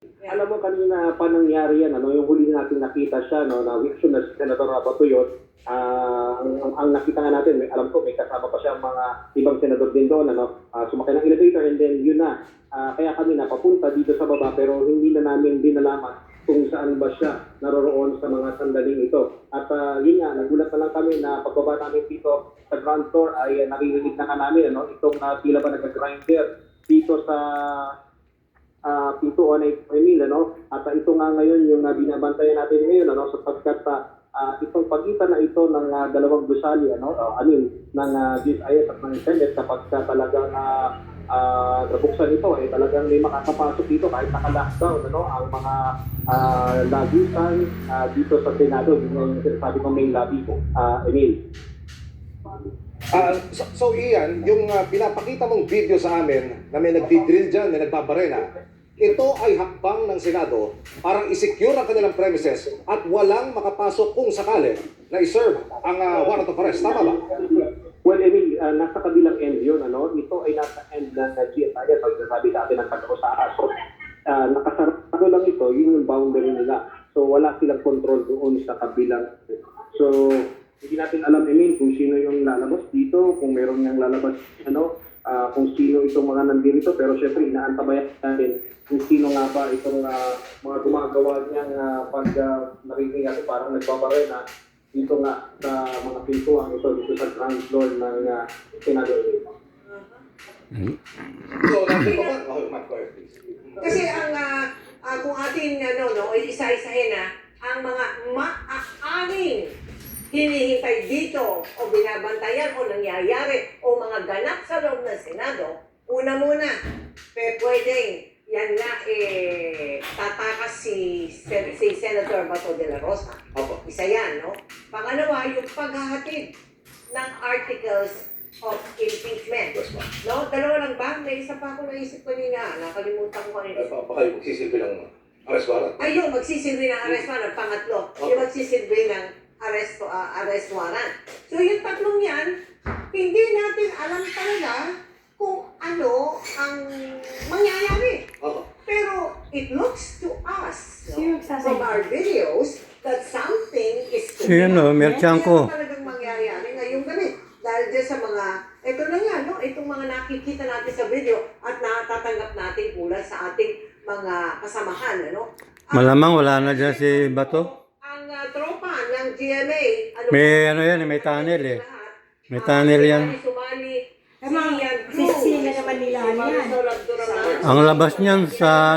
Alam mo kanina pa nangyari yan, yung huli natin nakita siya, na action na si Senator Rabato yun. Ang nakita nga natin, alam ko may kasama pa siya mga ibang senador din doon, sumakay ng elevator and then yun na. Kaya kami napapunta dito sa baba pero hindi na namin din nalaman kung saan ba siya naroroon sa mga sandaling ito. At yun nga, nagulat na lang kami na pagbaba namin dito sa ground floor ay naririnig na nga namin itong tila ba nag-grinder dito sa pintuan ay Emil, at ito nga ngayon yung binabantayan natin ngayon, sapagkat itong pagitan na ito ng dalawang gusali, ng GSIS at ng Senate, kapag talagang nabuksan ito, talagang may makakapasok dito kahit naka-lockdown, ang mga lagusan dito sa Senado, yung sinasabi ko main lobby ko, Emil. So Ian, yung pinapakita mong video sa amin na may nagdi-drill dyan, may nagbabarena, ito ay hakbang ng Senado para i-secure ang kanilang premises at walang makapasok kung sakali na i-serve ang warrant of arrest. Tama ba? Well, Emil, nasa kabilang end yun, Ito ay nasa end ng GSIS, pag sabi sa atin ng pag-usaha. So, nakasarado lang ito, yun yung boundary nila. So, wala silang control doon sa kabilang. So, hindi natin alam, Emil, kung sino yung lalabas dito, kung meron niyang lalabas, kung sino itong mga nandito, pero syempre inaantabayan natin kung sino nga ba itong mga gumagawa niyang pag narinig natin parang nagbabarena dito nga sa mga pintuan ito dito sa ground floor ng Senado. So, natin pa ba? Kasi kung atin isa-isahin ang mga maaaring hinihintay dito o binabantayan o nangyayari o mga ganap sa loob ng Senado, una muna, pwedeng yan nga tatakas si Senator Bato de la Rosa. Opo. Isa yan, no? Pangalawa, yung paghahatid ng articles of impeachment. Yes, ma'am. No? Dalawa lang ba? May isa pa ako naisip kanina. Nakalimutan ko kanina. Baka yung magsisilbi ng arrest warrant. Ayun, magsisilbi ng arrest warrant. Pangatlo, yung magsisilbi ng arrest warrant. So yung tatlong yan, hindi natin alam talaga kung ano ang mangyayari. Pero it looks to us, from our videos, that something is merchant ko. talagang mangyayari ngayong gabi. Dahil dyan sa mga, ito na nga, itong mga nakikita natin sa video at natatanggap natin mula sa ating mga kasamahan, Malamang wala na dyan si Bato. Ang tropa ng GMA, May tunnel eh. May tunnel yan. Sumali, Sisina naman nila yan. Ang labas niyan sa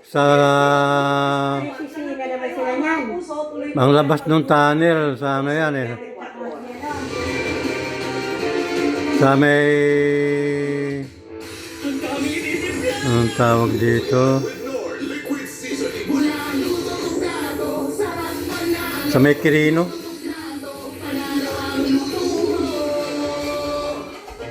sa Sisina naman sila yan. ang labas ng tunnel sa yan eh. Sa may anong tawag dito? Sa may Quirino.